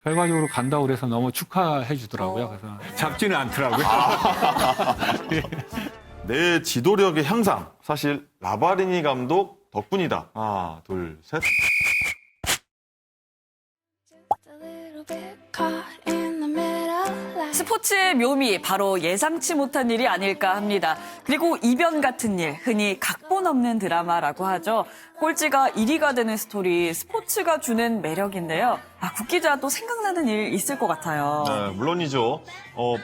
결과적으로 간다고 그래서 너무 축하해 주더라고요. 그래서 잡지는 않더라고요. 내 지도력의 향상. 사실 라바리니 감독 덕분이다. 하나, 둘, 셋. 스포츠의 묘미, 바로 예상치 못한 일이 아닐까 합니다. 그리고 이변 같은 일, 흔히 각본 없는 드라마라고 하죠. 꼴찌가 1위가 되는 스토리, 스포츠가 주는 매력인데요. 국 기자 또 생각나는 일 있을 것 같아요. 네, 물론이죠.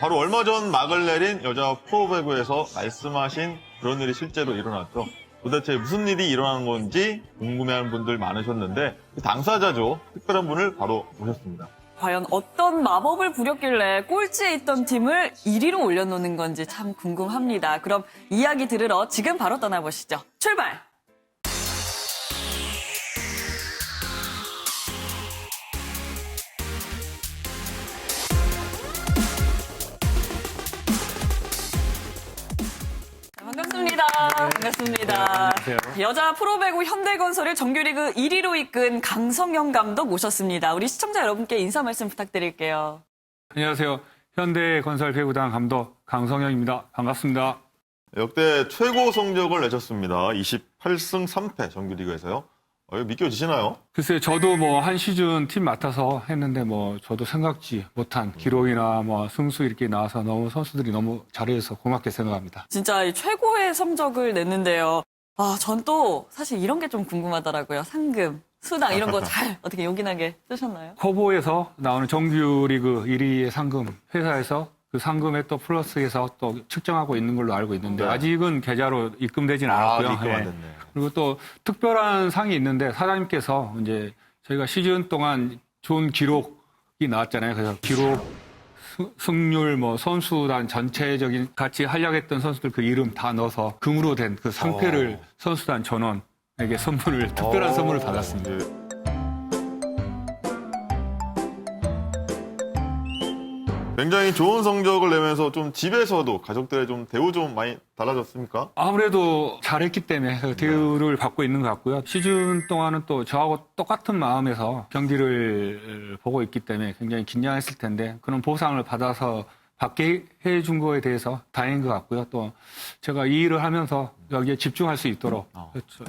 바로 얼마 전 막을 내린 여자 프로배구에서 말씀하신 그런 일이 실제로 일어났죠. 도대체 무슨 일이 일어난 건지 궁금해하는 분들 많으셨는데 그 당사자죠. 특별한 분을 바로 모셨습니다. 과연 어떤 마법을 부렸길래 꼴찌에 있던 팀을 1위로 올려놓는 건지 참 궁금합니다. 그럼 이야기 들으러 지금 바로 떠나보시죠. 출발! 반갑습니다. 반갑습니다. 안녕하세요. 여자 프로배구 현대건설을 정규리그 1위로 이끈 강성영 감독 모셨습니다. 우리 시청자 여러분께 인사 말씀 부탁드릴게요. 안녕하세요. 현대건설 배구단 감독 강성영입니다. 반갑습니다. 역대 최고 성적을 내셨습니다. 28승 3패 정규리그에서요. 이거 믿겨지시나요? 글쎄요, 저도 뭐 한 시즌 팀 맡아서 했는데 뭐 저도 생각지 못한 기록이나 뭐 승수 이렇게 나와서 너무 선수들이 너무 잘해줘서 고맙게 생각합니다. 진짜 이 최고의 성적을 냈는데요. 전 또 사실 이런 게 좀 궁금하더라고요. 상금, 수당 이런 거 잘 어떻게 요긴하게 쓰셨나요? 커보에서 나오는 정규리그 1위의 상금, 회사에서 그 상금에 또 플러스해서 또 측정하고 있는 걸로 알고 있는데 네. 아직은 계좌로 입금되진 않았고요. 입금 안 예. 됐네. 그리고 또 특별한 상이 있는데 사장님께서 이제 저희가 시즌 동안 좋은 기록이 나왔잖아요. 그래서 기록, 승률, 뭐 선수단 전체적인 같이 활약했던 선수들 그 이름 다 넣어서 금으로 된 그 상패를 선수단 전원에게 선물을 특별한 선물을 받았습니다. 네. 굉장히 좋은 성적을 내면서 좀 집에서도 가족들의 좀 대우 좀 많이 달라졌습니까? 아무래도 잘했기 때문에 그 대우를 받고 있는 것 같고요. 시즌 동안은 또 저하고 똑같은 마음에서 경기를 보고 있기 때문에 굉장히 긴장했을 텐데 그런 보상을 받아서 받게 해준 거에 대해서 다행인 것 같고요. 또 제가 이 일을 하면서 여기에 집중할 수 있도록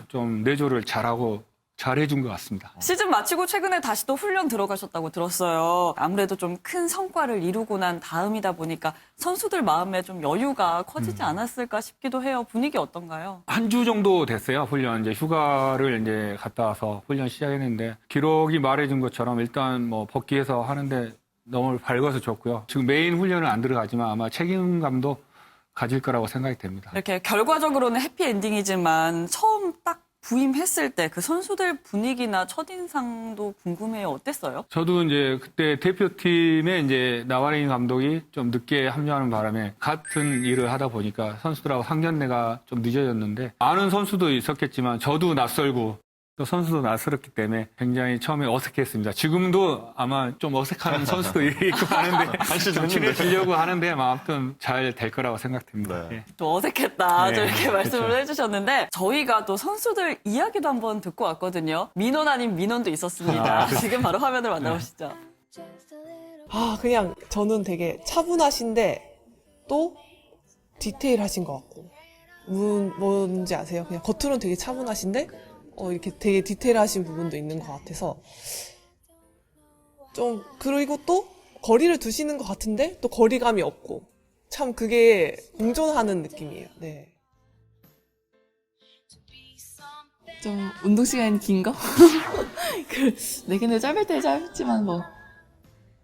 좀 내조를 잘해준 것 같습니다. 시즌 마치고 최근에 다시 또 훈련 들어가셨다고 들었어요. 아무래도 좀 큰 성과를 이루고 난 다음이다 보니까 선수들 마음에 좀 여유가 커지지 않았을까 싶기도 해요. 분위기 어떤가요? 한 주 정도 됐어요. 훈련 이제 휴가를 이제 갔다 와서 훈련 시작했는데 기록이 말해준 것처럼 일단 뭐 복귀해서 하는데 너무 밝아서 좋고요. 지금 메인 훈련은 안 들어가지만 아마 책임감도 가질 거라고 생각이 됩니다. 이렇게 결과적으로는 해피엔딩이지만 처음 딱 부임했을 때 그 선수들 분위기나 첫인상도 궁금해요. 어땠어요? 저도 이제 그때 대표팀에 이제 나와레인 감독이 좀 늦게 합류하는 바람에 같은 일을 하다 보니까 선수들하고 상견례가 좀 늦어졌는데 아는 선수도 있었겠지만 저도 낯설고 또 선수도 낯설었기 때문에 굉장히 처음에 어색했습니다. 지금도 아마 좀 어색한 선수들이 있고 하는데 좀 친해지려고 하는데 아무튼 잘 될 거라고 생각됩니다. 네. 예. 또 어색했다. 네, 또 이렇게 말씀을 그렇죠. 해주셨는데 저희가 또 선수들 이야기도 한번 듣고 왔거든요. 민원 아닌 민원도 있었습니다. 지금 바로 화면을 만나보시죠. 그냥 저는 되게 차분하신데 또 디테일하신 것 같고 뭔지 아세요? 그냥 겉으로는 되게 차분하신데 이렇게 되게 디테일하신 부분도 있는 것 같아서 좀 그리고 또 거리를 두시는 것 같은데 또 거리감이 없고 참 그게 공존하는 느낌이에요. 네. 좀 운동 시간이 긴 거? 네, 근데 짧을 때 짧지만 뭐,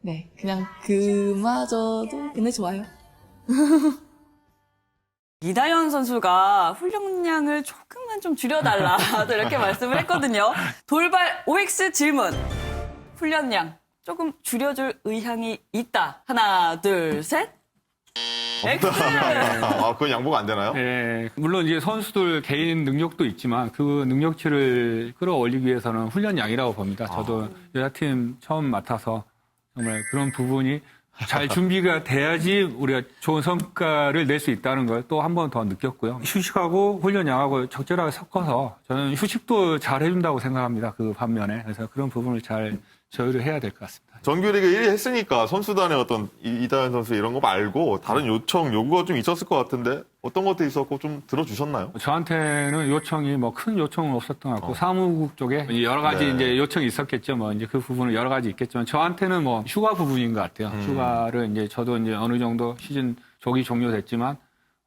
네, 그냥 그마저도 근데 좋아요. 이다현 선수가 훈련량을 조금만 좀 줄여달라. 또 이렇게 말씀을 했거든요. 돌발 OX 질문. 훈련량 조금 줄여줄 의향이 있다. 하나, 둘, 셋. X! 그건 양보가 안 되나요? 예, 물론 이제 선수들 개인 능력도 있지만 그 능력치를 끌어올리기 위해서는 훈련량이라고 봅니다. 저도 여자팀 처음 맡아서 정말 그런 부분이 잘 준비가 돼야지 우리가 좋은 성과를 낼 수 있다는 걸 또 한 번 더 느꼈고요. 휴식하고 훈련량하고 적절하게 섞어서 저는 휴식도 잘 해준다고 생각합니다. 그 반면에. 그래서 그런 부분을 잘 저희를 해야 될 것 같습니다. 정규리그 1위 했으니까 선수단의 어떤 이다현 선수 이런 거 말고 다른 요청, 요구가 좀 있었을 것 같은데 어떤 것도 있었고 좀 들어주셨나요? 저한테는 요청이 뭐 큰 요청은 없었던 것 같고 사무국 쪽에 여러 가지 네. 이제 요청이 있었겠죠. 뭐 이제 그 부분은 여러 가지 있겠지만 저한테는 뭐 휴가 부분인 것 같아요. 휴가를 이제 저도 이제 어느 정도 시즌 조기 종료됐지만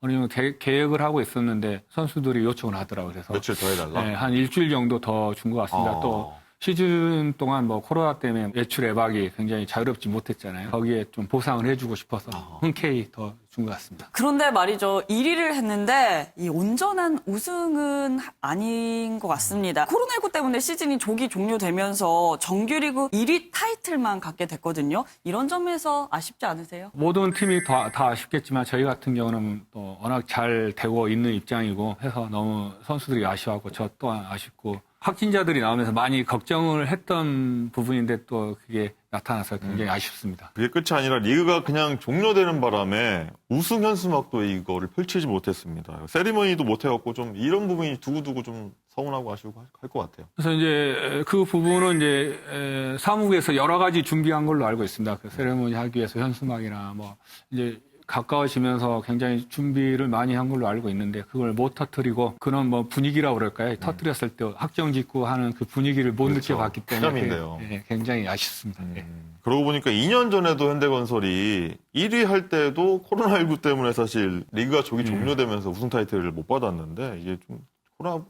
어느 정도 계획을 하고 있었는데 선수들이 요청을 하더라고요. 그래서 며칠 더 해달라? 네, 한 일주일 정도 더 준 것 같습니다. 또 시즌 동안 뭐 코로나 때문에 외출 외박이 굉장히 자유롭지 못했잖아요. 거기에 좀 보상을 해주고 싶어서 흔쾌히 더 준 것 같습니다. 그런데 말이죠. 1위를 했는데 이 온전한 우승은 아닌 것 같습니다. 코로나19 때문에 시즌이 조기 종료되면서 정규리그 1위 타이틀만 갖게 됐거든요. 이런 점에서 아쉽지 않으세요? 모든 팀이 다 아쉽겠지만 저희 같은 경우는 또 워낙 잘 되고 있는 입장이고 해서 너무 선수들이 아쉬워하고 저 또한 아쉽고 확진자들이 나오면서 많이 걱정을 했던 부분인데 또 그게 나타나서 굉장히 아쉽습니다. 그게 끝이 아니라 리그가 그냥 종료되는 바람에 우승 현수막도 이거를 펼치지 못했습니다. 세리머니도 못해갖고 좀 이런 부분이 두고두고 좀 서운하고 아쉬우고 할 것 같아요. 그래서 이제 그 부분은 이제 사무국에서 여러 가지 준비한 걸로 알고 있습니다. 그 세레모니 하기 위해서 현수막이나 뭐 이제 가까워지면서 굉장히 준비를 많이 한 걸로 알고 있는데 그걸 못 터뜨리고 그런 뭐 분위기라고 그럴까요? 터뜨렸을 때 확정 짓고 하는 그 분위기를 못 그렇죠. 느껴봤기 때문에 쾌감인데요. 그게, 굉장히 아쉽습니다. 예. 그러고 보니까 2년 전에도 현대건설이 1위 할 때도 코로나19 때문에 사실 리그가 조기 종료되면서 우승 타이틀을 못 받았는데 이게 좀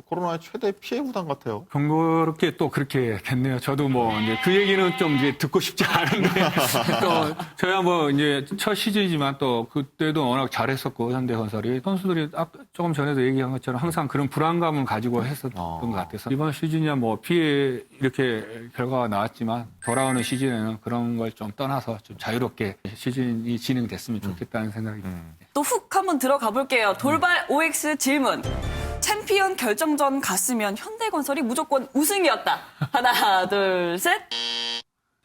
코로나의 최대 피해 구단 같아요. 번거롭게 또 그렇게 됐네요. 저도 뭐 이제 그 얘기는 좀 이제 듣고 싶지 않은데 또 저야 뭐 이제 첫 시즌이지만 또 그때도 워낙 잘했었고 현대건설이 선수들이 조금 전에도 얘기한 것처럼 항상 그런 불안감을 가지고 했었던 것 같아서 이번 시즌이야 뭐 피해 이렇게 결과가 나왔지만 돌아오는 시즌에는 그런 걸 좀 떠나서 좀 자유롭게 시즌이 진행됐으면 좋겠다는 생각이 듭니다. 또 훅 한번 들어가 볼게요. 돌발 OX 질문. 챔피언 결정전 갔으면 현대건설이 무조건 우승이었다. 하나, 둘, 셋.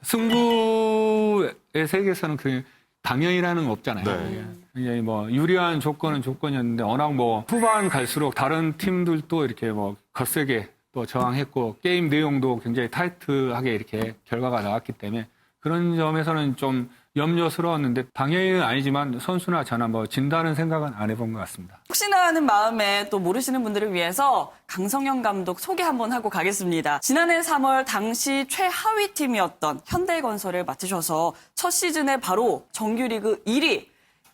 승부의 세계에서는 그 당연이라는 건 없잖아요. 네. 굉장히 뭐 유리한 조건은 조건이었는데 워낙 뭐 후반 갈수록 다른 팀들도 이렇게 뭐 거세게 또 저항했고 게임 내용도 굉장히 타이트하게 이렇게 결과가 나왔기 때문에 그런 점에서는 좀 염려스러웠는데 당연히는 아니지만 선수나 저나 뭐 진다는 생각은 안 해본 것 같습니다. 혹시나 하는 마음에 또 모르시는 분들을 위해서 강성현 감독 소개 한번 하고 가겠습니다. 지난해 3월 당시 최하위 팀이었던 현대건설을 맡으셔서 첫 시즌에 바로 정규리그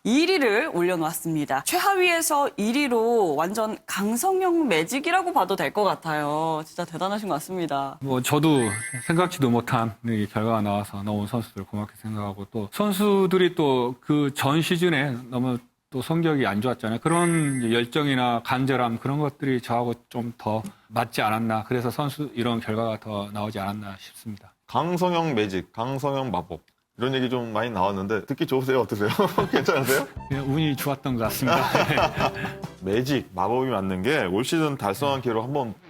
1위를 올려놓았습니다. 최하위에서 1위로 완전 강성형 매직이라고 봐도 될 것 같아요. 진짜 대단하신 것 같습니다. 뭐 저도 생각지도 못한 이 결과가 나와서 너무 선수들 고맙게 생각하고 또 선수들이 또 그 전 시즌에 너무 또 성적이 안 좋았잖아요. 그런 이제 열정이나 간절함 그런 것들이 저하고 좀 더 맞지 않았나. 그래서 선수 이런 결과가 더 나오지 않았나 싶습니다. 강성형 매직, 강성형 마법 이런 얘기 좀 많이 나왔는데 듣기 좋으세요? 어떠세요? 괜찮으세요? 그냥 운이 좋았던 것 같습니다. 매직, 마법이 맞는 게 올 시즌 달성한 기회로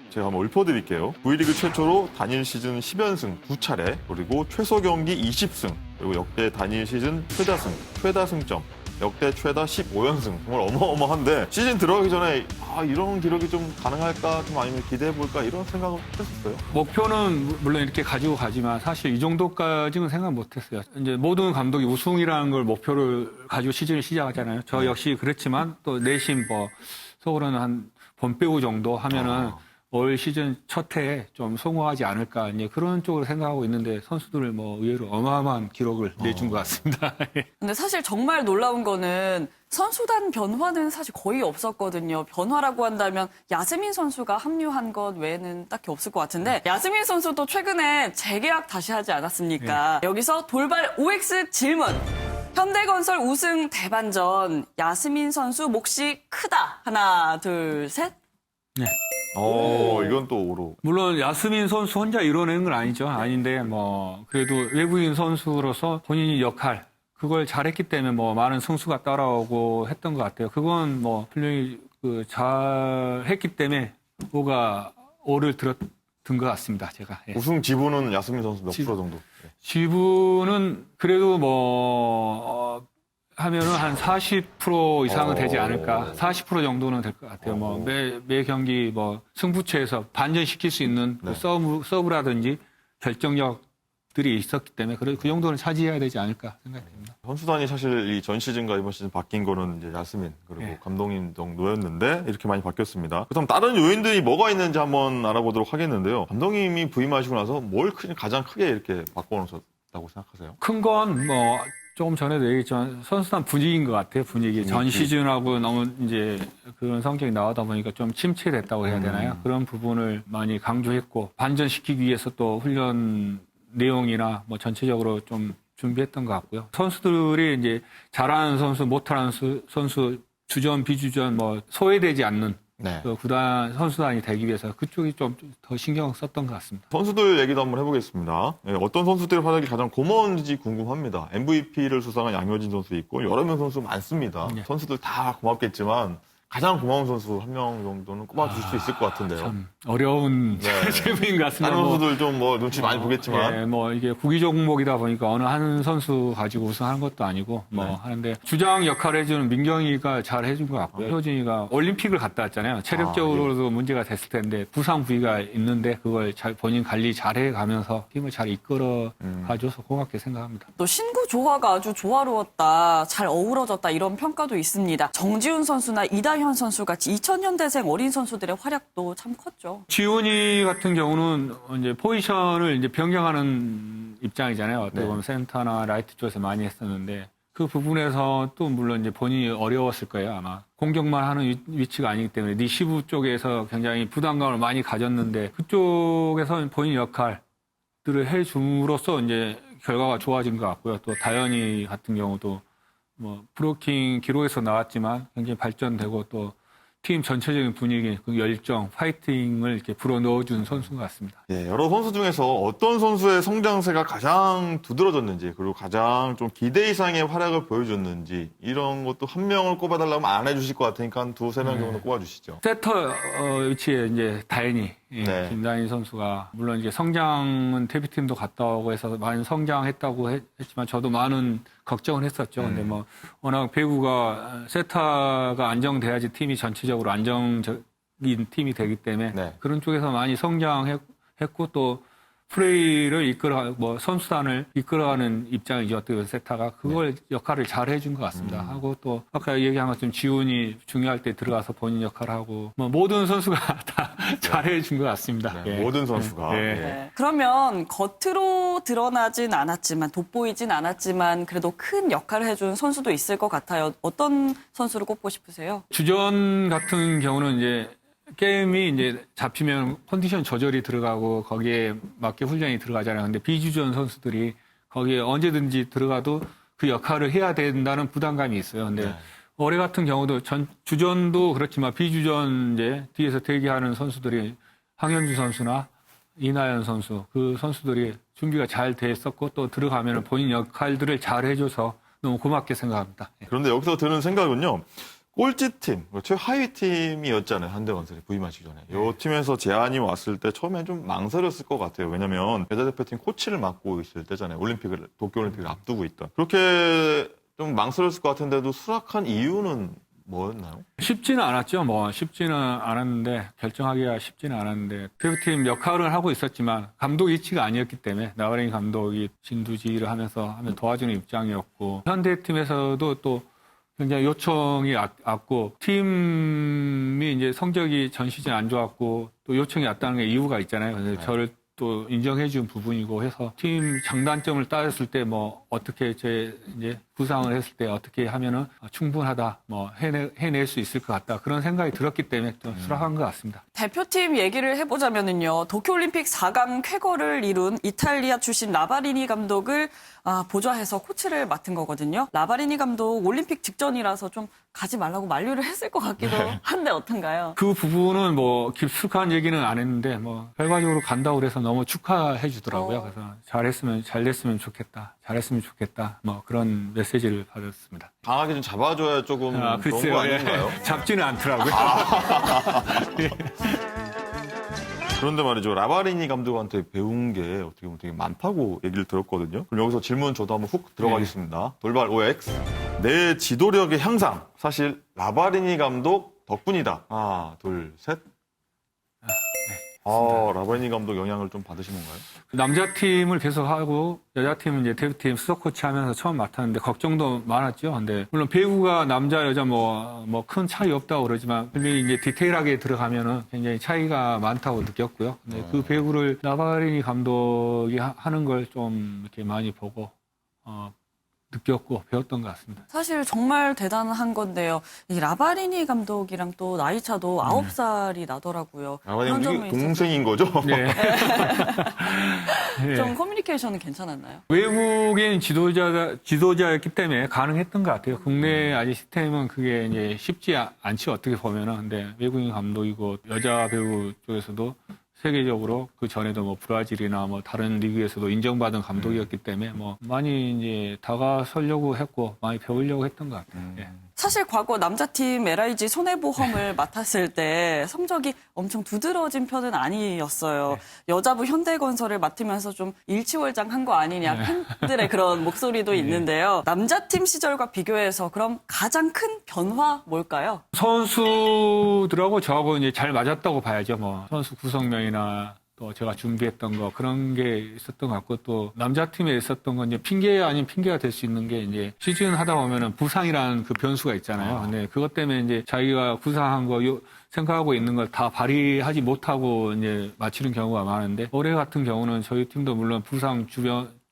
제가 한번 읊어드릴게요. V리그 최초로 단일 시즌 10연승 2차례, 그리고 최소 경기 20승, 그리고 역대 단일 시즌 최다승, 최다승점, 역대 최다 15연승. 정말 어마어마한데 시즌 들어가기 전에 이런 기록이 좀 가능할까, 좀 아니면 기대해볼까 이런 생각을 했었어요. 목표는 물론 이렇게 가지고 가지만 사실 이 정도까지는 생각 못했어요. 이제 모든 감독이 우승이라는 걸 목표를 가지고 시즌을 시작하잖아요. 저 역시 그렇지만 또 내심 뭐 속으로는 한 본배우 정도 하면은 올 시즌 첫 해에 좀 성공하지 않을까 이제 그런 쪽으로 생각하고 있는데 선수들 뭐 의외로 어마어마한 기록을 내준 것 같습니다. 근데 사실 정말 놀라운 거는 선수단 변화는 사실 거의 없었거든요. 변화라고 한다면 야스민 선수가 합류한 것 외에는 딱히 없을 것 같은데 야스민 선수도 최근에 재계약 다시 하지 않았습니까? 여기서 돌발 OX 질문. 현대건설 우승 대반전 야스민 선수 몫이 크다. 하나, 둘, 셋. 네. 이건 또 오로. 물론 야스민 선수 혼자 이뤄낸 건 아니죠. 아닌데 뭐 그래도 외국인 선수로서 본인이 역할 그걸 잘했기 때문에 뭐 많은 승수가 따라오고 했던 것 같아요. 그건 뭐 분명히 잘했기 때문에 오를 든 것 같습니다. 제가. 예. 우승 지분은 야스민 선수 몇 프로 정도? 네. 지분은 그래도 하면은 한 40% 이상은 되지 않을까. 40% 정도는 될 것 같아요. 뭐 매 경기 뭐 승부처에서 반전시킬 수 있는 네. 서브라든지 결정력 들이 있었기 때문에 그 정도는 차지해야 되지 않을까 생각됩니다. 선수단이 사실 이 전 시즌과 이번 시즌 바뀐 거는 이제 야스민 그리고 네. 감독님 정도였는데 이렇게 많이 바뀌었습니다. 그렇다면 다른 요인들이 뭐가 있는지 한번 알아보도록 하겠는데요. 감독님이 부임하시고 나서 뭘 가장 크게 이렇게 바꿔놓으셨다고 생각하세요? 큰 건 뭐 조금 전에도 얘기했지만 선수단 분위기인 것 같아요. 분위기. 전 시즌하고 너무 이제 그런 성적이 나오다 보니까 좀 침체됐다고 해야 되나요? 그런 부분을 많이 강조했고 반전시키기 위해서 또 훈련 내용이나 뭐 전체적으로 좀 준비했던 것 같고요. 선수들이 이제 잘하는 선수, 못하는 선수, 주전, 비주전 뭐 소외되지 않는 네. 그 구단 선수단이 되기 위해서 그쪽이 좀 더 신경 썼던 것 같습니다. 선수들 얘기도 한번 해보겠습니다. 예, 어떤 선수들의 활약이 가장 고마운지 궁금합니다. MVP를 수상한 양효진 선수 있고 여러 명 선수 많습니다. 네. 선수들 다 고맙겠지만 가장 고마운 선수 한 명 정도는 꼽아주실 수 있을 것 같은데요. 참 어려운 네. 질문인 것 같습니다. 다른 뭐, 선수들 좀 뭐 눈치 많이 보겠지만 예, 뭐 이게 구기 종목이다 보니까 어느 한 선수 가지고 우승하는 것도 아니고 뭐 네. 하는데 주장 역할을 해주는 민경이가 잘 해준 것 같고요. 효진이가 올림픽을 갔다 왔잖아요. 체력적으로도 문제가 됐을 텐데 부상 부위가 있는데 그걸 잘 본인 관리 잘해 가면서 팀을 잘 이끌어 가줘서 고맙게 생각합니다. 또 신구 조화가 아주 조화로웠다, 잘 어우러졌다 이런 평가도 있습니다. 정지훈 선수나 이다현 선수 같이 2000년대생 어린 선수들의 활약도 참 컸죠. 지훈이 같은 경우는 이제 포지션을 이제 변경하는 입장이잖아요. 어떻게 보면 센터나 라이트 쪽에서 많이 했었는데 그 부분에서 또 물론 이제 본인이 어려웠을 거예요, 아마. 공격만 하는 위치가 아니기 때문에 리시브 쪽에서 굉장히 부담감을 많이 가졌는데 그쪽에서 본인 역할들을 해줌으로써 이제 결과가 좋아진 것 같고요. 또 다현이 같은 경우도 뭐 브로킹 기록에서 나왔지만 굉장히 발전되고 또 팀 전체적인 분위기, 그 열정, 파이팅을 이렇게 불어넣어준 선수인 것 같습니다. 예, 여러 선수 중에서 어떤 선수의 성장세가 가장 두드러졌는지 그리고 가장 좀 기대 이상의 활약을 보여줬는지 이런 것도 한 명을 꼽아달라면 안 해주실 것 같으니까 한 두세 명 정도 꼽아주시죠. 세터 위치에 이제 다현이, 네. 김다현이 선수가 물론 이제 성장은 데뷔팀도 갔다 오고 해서 많이 성장했다고 했지만 저도 많은 걱정을 했었죠. 근데 뭐 워낙 배구가 세타가 안정돼야지 팀이 전체적으로 안정적인 팀이 되기 때문에 네. 그런 쪽에서 많이 성장했고 또 플레이를 뭐 선수단을 이끌어가는 입장이죠. 어떻게 보면 세타가 그걸 역할을 잘 해준 것 같습니다. 하고 또 아까 얘기한 것처럼 지훈이 중요할 때 들어가서 본인 역할을 하고 뭐 모든 선수가 다 잘 해준 것 같습니다. 네, 예. 모든 선수가. 네. 예. 네. 그러면 겉으로 드러나진 않았지만 돋보이진 않았지만 그래도 큰 역할을 해준 선수도 있을 것 같아요. 어떤 선수를 꼽고 싶으세요? 주전 같은 경우는 이제 게임이 이제 잡히면 컨디션 조절이 들어가고 거기에 맞게 훈련이 들어가잖아요. 근데 비주전 선수들이 거기에 언제든지 들어가도 그 역할을 해야 된다는 부담감이 있어요. 근데 네. 올해 같은 경우도 주전도 그렇지만 비주전 이제 뒤에서 대기하는 선수들이 황현주 선수나 이나연 선수 그 선수들이 준비가 잘 돼 있었고 또 들어가면 본인 역할들을 잘 해줘서 너무 고맙게 생각합니다. 예. 그런데 여기서 드는 생각은요. 꼴찌팀, 최하위 팀이었잖아요. 한대건설이 부임하시기 전에. 이 팀에서 제안이 왔을 때 처음엔 좀 망설였을 것 같아요. 왜냐면 여자대표팀 코치를 맡고 있을 때잖아요. 도쿄올림픽을 앞두고 있던. 그렇게 좀 망설였을 것 같은데도 수락한 이유는 뭐였나요? 쉽지는 않았죠. 뭐 쉽지는 않았는데 결정하기가 쉽지는 않았는데 대표팀 역할을 하고 있었지만 감독 위치가 아니었기 때문에 나와랭이 감독이 진두지휘를 하면서 도와주는 입장이었고 현대팀에서도 또 굉장히 요청이 왔고 팀이 이제 성적이 전 시즌 안 좋았고 또 요청이 왔다는 게 이유가 있잖아요. 그래서 저를 또 인정해 준 부분이고 해서 팀 장단점을 따졌을 때 뭐 어떻게 이제 구상을 했을 때 어떻게 하면은 충분하다 뭐 해낼 수 있을 것 같다 그런 생각이 들었기 때문에 좀 수락한 것 같습니다. 대표팀 얘기를 해보자면은요. 도쿄올림픽 4강 쾌거를 이룬 이탈리아 출신 라바리니 감독을 보좌해서 코치를 맡은 거거든요. 라바리니 감독 올림픽 직전이라서 좀 가지 말라고 만류를 했을 것 같기도 한데 어떤가요? 그 부분은 뭐 깊숙한 얘기는 안 했는데 뭐 결과적으로 간다고 그래서 너무 축하해 주더라고요. 그래서 잘 됐으면 좋겠다. 잘했으면 좋겠다. 뭐 그런 메시지를 받았습니다. 강하게 좀 잡아줘야 조금 좋은 글쎄요. 거 아닌가요? 잡지는 않더라고요. 그런데 말이죠. 라바리니 감독한테 배운 게 어떻게 보면 되게 많다고 얘기를 들었거든요. 그럼 여기서 질문 저도 한번 훅 들어가겠습니다. 돌발 OX. 내 지도력의 향상. 사실 라바리니 감독 덕분이다. 하나, 둘, 셋. 라바이니 감독 영향을 좀 받으신 건가요? 남자 팀을 계속 하고 여자 팀은 이제 대표팀 수석 코치 하면서 처음 맡았는데 걱정도 많았죠. 근데 물론 배구가 남자 여자 뭐 큰 차이 없다고 그러지만 근데 이제 디테일하게 들어가면은 굉장히 차이가 많다고 느꼈고요. 근데 그 배구를 라바리니 감독이 하는 걸 좀 이렇게 많이 보고 느꼈고 배웠던 것 같습니다. 사실 정말 대단한 건데요. 이 라바리니 감독이랑 또 나이 차도 9살이 나더라고요. 라바이니 그런 점에 감독이 동생인 거죠? 네. 네. 좀 커뮤니케이션은 괜찮았나요? 외국인 지도자였기 때문에 가능했던 것 같아요. 국내 아직 시스템은 그게 이제 쉽지 않죠. 어떻게 보면은. 근데 외국인 감독이고 여자 배우 쪽에서도 세계적으로 그 전에도 뭐 브라질이나 뭐 다른 리그에서도 인정받은 감독이었기 때문에 뭐 많이 이제 다가서려고 했고 많이 배우려고 했던 것 같아요. 예. 사실 과거 남자팀 LIG 손해보험을 맡았을 때 성적이 엄청 두드러진 편은 아니었어요. 여자부 현대건설을 맡으면서 좀 일치월장한 거 아니냐 팬들의 그런 목소리도 있는데요. 남자팀 시절과 비교해서 그럼 가장 큰 변화 뭘까요? 선수들하고 저하고 이제 잘 맞았다고 봐야죠. 뭐 선수 구성명이나 또 제가 준비했던 거 그런 게 있었던 것 같고 또 남자팀에 있었던 건 이제 핑계 아닌 핑계가 될 수 있는 게 이제 시즌 하다 보면은 부상이라는 그 변수가 있잖아요. 근데 그것 때문에 이제 자기가 구상한 거 생각하고 있는 걸 다 발휘하지 못하고 이제 마치는 경우가 많은데 올해 같은 경우는 저희 팀도 물론 부상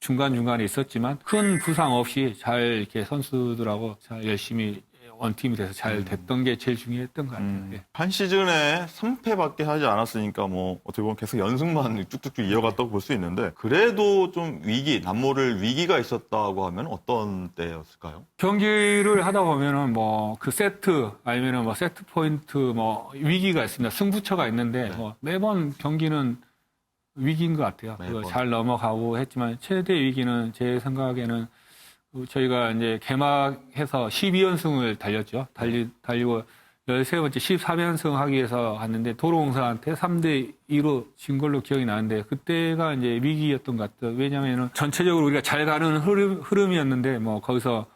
중간중간에 있었지만 큰 부상 없이 잘 이렇게 선수들하고 잘 열심히 원팀이 돼서 잘 됐던 게 제일 중요했던 것 같아요. 예. 한 시즌에 3패밖에 하지 않았으니까 뭐 어떻게 보면 계속 연승만 쭉쭉쭉 이어갔다고 볼 수 있는데 그래도 좀 남모를 위기가 있었다고 하면 어떤 때였을까요? 경기를 하다 보면은 뭐 그 세트 아니면은 뭐 세트 포인트 뭐 위기가 있습니다. 승부처가 있는데 뭐 매번 경기는 위기인 것 같아요. 그거 잘 넘어가고 했지만 최대 위기는 제 생각에는 저희가 이제 개막해서 12연승을 달렸죠. 달리고 13번째 14연승 하기 위해서 갔는데 도로공사한테 3대2로 진 걸로 기억이 나는데 그때가 이제 위기였던 것 같아요. 왜냐면은 전체적으로 우리가 잘 가는 흐름이었는데 뭐 거기서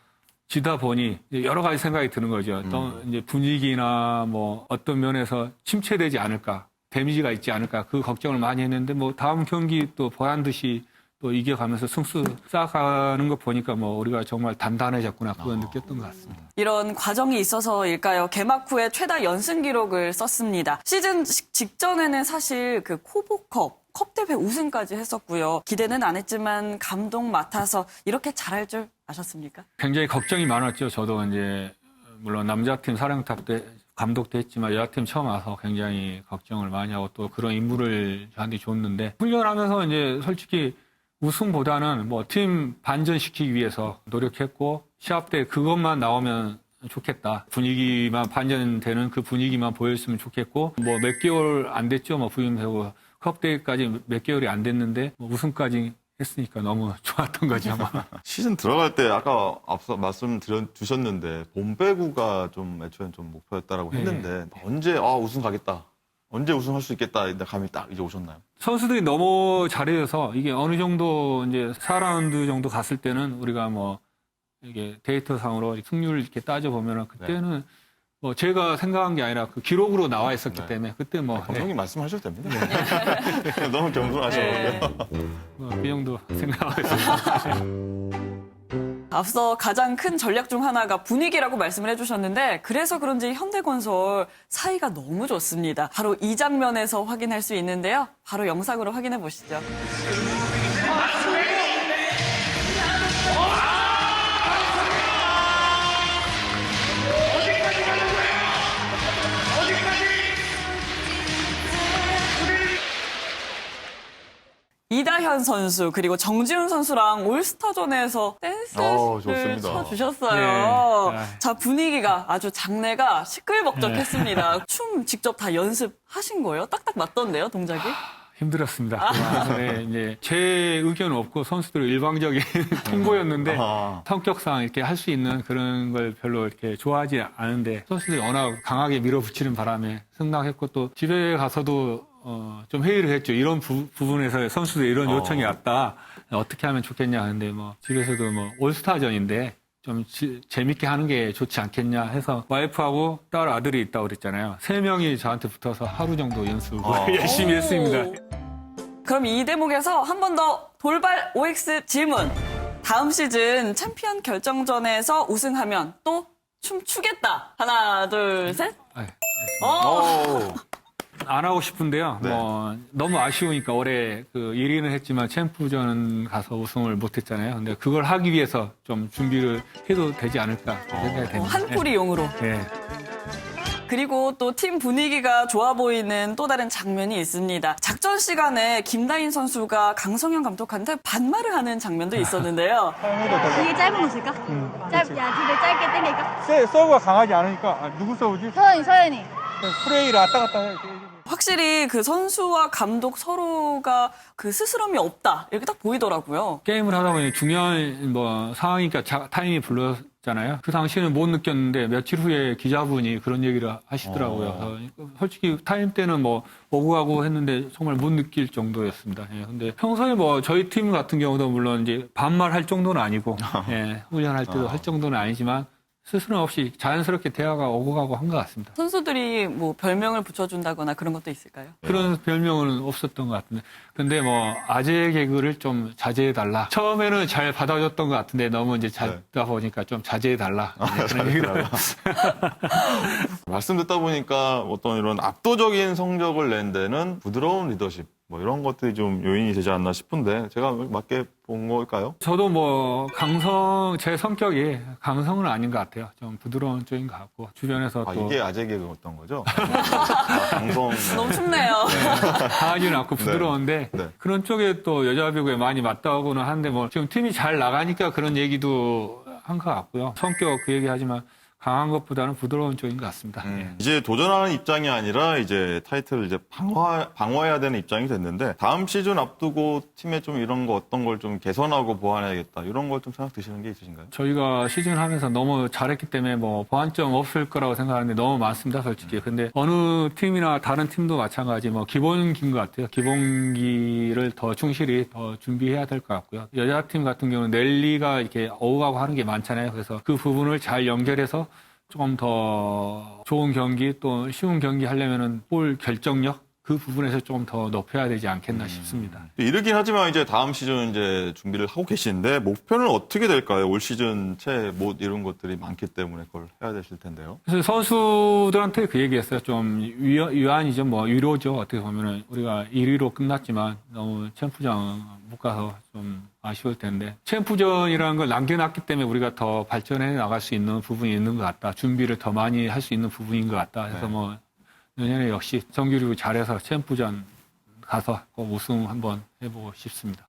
지다 보니 여러 가지 생각이 드는 거죠. 또 이제 분위기나 뭐 어떤 면에서 침체되지 않을까, 데미지가 있지 않을까 그 걱정을 많이 했는데 뭐 다음 경기 또 보란 듯이 또 이겨가면서 승수 쌓아가는 거 보니까 뭐 우리가 정말 단단해졌구나 그건 느꼈던 것 같습니다. 이런 과정이 있어서일까요? 개막 후에 최다 연승 기록을 썼습니다. 시즌 직전에는 사실 그 코보컵 컵 대회 우승까지 했었고요. 기대는 안 했지만 감독 맡아서 이렇게 잘할 줄 아셨습니까? 굉장히 걱정이 많았죠. 저도 이제 물론 남자팀 사령탑 때 감독도 했지만 여자팀 처음 와서 굉장히 걱정을 많이 하고 또 그런 임무를 저한테 줬는데 훈련하면서 이제 솔직히 우승보다는 뭐 팀 반전시키기 위해서 노력했고 시합 때 그것만 나오면 좋겠다. 분위기만 반전되는 그 분위기만 보였으면 좋겠고 뭐 몇 개월 안 됐죠. 뭐 부임되고 컵 대회까지 몇 개월이 안 됐는데 뭐 우승까지 했으니까 너무 좋았던 거죠. 시즌 들어갈 때 아까 앞서 말씀 주셨는데 봄배구가 좀 애초엔 좀 목표였다라고 했는데 언제 우승 가겠다. 언제 우승할 수 있겠다. 감이 딱 이제 오셨나요? 선수들이 너무 잘해서 이게 어느 정도 이제 4라운드 정도 갔을 때는 우리가 뭐 이게 데이터상으로 승률을 이렇게 따져보면은 그때는 뭐 제가 생각한 게 아니라 그 기록으로 나와 있었기 때문에 그때 뭐 감독님 말씀하셔도 됩니다. 너무 겸손하셔서. 그 정도 생각하고 있습니다. 앞서 가장 큰 전략 중 하나가 분위기라고 말씀을 해주셨는데 그래서 그런지 현대건설 사이가 너무 좋습니다. 바로 이 장면에서 확인할 수 있는데요. 바로 영상으로 확인해 보시죠. 이다현 선수 그리고 정지훈 선수랑 올스타전에서 댄스를 좋습니다. 쳐주셨어요. 네. 자 분위기가 아주 장내가 시끌벅적했습니다. 춤 직접 다 연습하신 거예요? 딱딱 맞던데요 동작이? 힘들었습니다. 네, 이제 제 의견은 없고 선수들 일방적인 통보였는데 성격상 이렇게 할 수 있는 그런 걸 별로 이렇게 좋아하지 않은데 선수들이 워낙 강하게 밀어붙이는 바람에 승낙했고 또 집에 가서도 좀 회의를 했죠. 이런 부분에서 선수들 이런 요청이 왔다. 어떻게 하면 좋겠냐 하는데 뭐 집에서도 뭐 올스타전인데 좀 재밌게 하는 게 좋지 않겠냐 해서 와이프하고 딸 아들이 있다고 그랬잖아요. 3명이 저한테 붙어서 하루 정도 연습을 열심히 했습니다. 그럼 이 대목에서 한 번 더 돌발 OX 질문. 다음 시즌 챔피언 결정전에서 우승하면 또 춤추겠다. 하나, 둘, 셋. 아, 어. 안 하고 싶은데요. 네. 뭐 너무 아쉬우니까 올해 그 1위는 했지만 챔프전 가서 우승을 못했잖아요. 근데 그걸 하기 위해서 좀 준비를 해도 되지 않을까 생각이 됩니다. 한풀이용으로. 네. 그리고 또 팀 분위기가 좋아 보이는 또 다른 장면이 있습니다. 작전 시간에 김다인 선수가 강성현 감독한테 반말을 하는 장면도 있었는데요. 이게 짧은 거 쓸까? 야, 집에 짧게 땡길까? 서브가 강하지 않으니까 누구 서브지? 서연이. 프레이를 왔다 갔다 해. 확실히 그 선수와 감독 서로가 그 스스럼이 없다. 이렇게 딱 보이더라고요. 게임을 하다 보니 중요한 뭐 상황이니까 타임이 불렀잖아요. 그 당시에는 못 느꼈는데 며칠 후에 기자분이 그런 얘기를 하시더라고요. 솔직히 타임 때는 뭐 오고 가고 했는데 정말 못 느낄 정도였습니다. 예, 근데 평소에 뭐 저희 팀 같은 경우도 물론 이제 반말할 정도는 아니고 예, 훈련할 때도 할 정도는 아니지만 스스럼 없이 자연스럽게 대화가 오고 가고 한 것 같습니다. 선수들이 뭐 별명을 붙여준다거나 그런 것도 있을까요? 그런 별명은 없었던 것 같은데. 근데 뭐, 아재 개그를 좀 자제해달라. 처음에는 잘 받아줬던 것 같은데 너무 이제 잦다 보니까 좀 자제해달라. 그런 얘기를. 말씀 듣다 보니까 어떤 이런 압도적인 성적을 낸 데는 부드러운 리더십, 뭐 이런 것들이 좀 요인이 되지 않나 싶은데 제가 맞게 본 걸까요? 저도 뭐, 제 성격이 강성은 아닌 것 같아요. 좀 부드러운 쪽인 것 같고, 주변에서 또. 이게 아재 개그였던 거죠? 방송. 너무 춥네요. 강하지는 않고 부드러운데, 네. 그런 쪽에 또 여자 배구에 많이 맞다고는 하는데, 뭐, 지금 팀이 잘 나가니까 그런 얘기도 한 것 같고요. 성격 그 얘기 하지만, 강한 것보다는 부드러운 쪽인 것 같습니다. 예. 이제 도전하는 입장이 아니라 이제 타이틀을 이제 방어해야 되는 입장이 됐는데 다음 시즌 앞두고 팀에 좀 이런 거 어떤 걸 좀 개선하고 보완해야겠다 이런 걸 좀 생각 드시는 게 있으신가요? 저희가 시즌 하면서 너무 잘했기 때문에 뭐 보완점 없을 거라고 생각하는데 너무 많습니다, 솔직히. 근데 어느 팀이나 다른 팀도 마찬가지 뭐 기본기인 것 같아요. 기본기를 더 충실히 더 준비해야 될 것 같고요. 여자팀 같은 경우는 랠리가 이렇게 오가고 하는 게 많잖아요. 그래서 그 부분을 잘 연결해서 조금 더 좋은 경기 또 쉬운 경기 하려면은 볼 결정력 그 부분에서 조금 더 높여야 되지 않겠나 싶습니다. 이르긴 하지만 이제 다음 시즌 이제 준비를 하고 계신데 목표는 어떻게 될까요? 올 시즌 채 못 이룬 것들이 많기 때문에 그걸 해야 되실 텐데요. 그래서 선수들한테 그 얘기했어요. 좀 위안이죠. 뭐 위로죠. 어떻게 보면은 우리가 1위로 끝났지만 너무 챔프전 못 가서 좀 아쉬울 텐데 챔프전이라는 걸 남겨놨기 때문에 우리가 더 발전해 나갈 수 있는 부분이 있는 것 같다. 준비를 더 많이 할 수 있는 부분인 것 같다. 그래서 뭐 내년에 역시 정규리그 잘해서 챔프전 가서 꼭 우승 한번 해보고 싶습니다.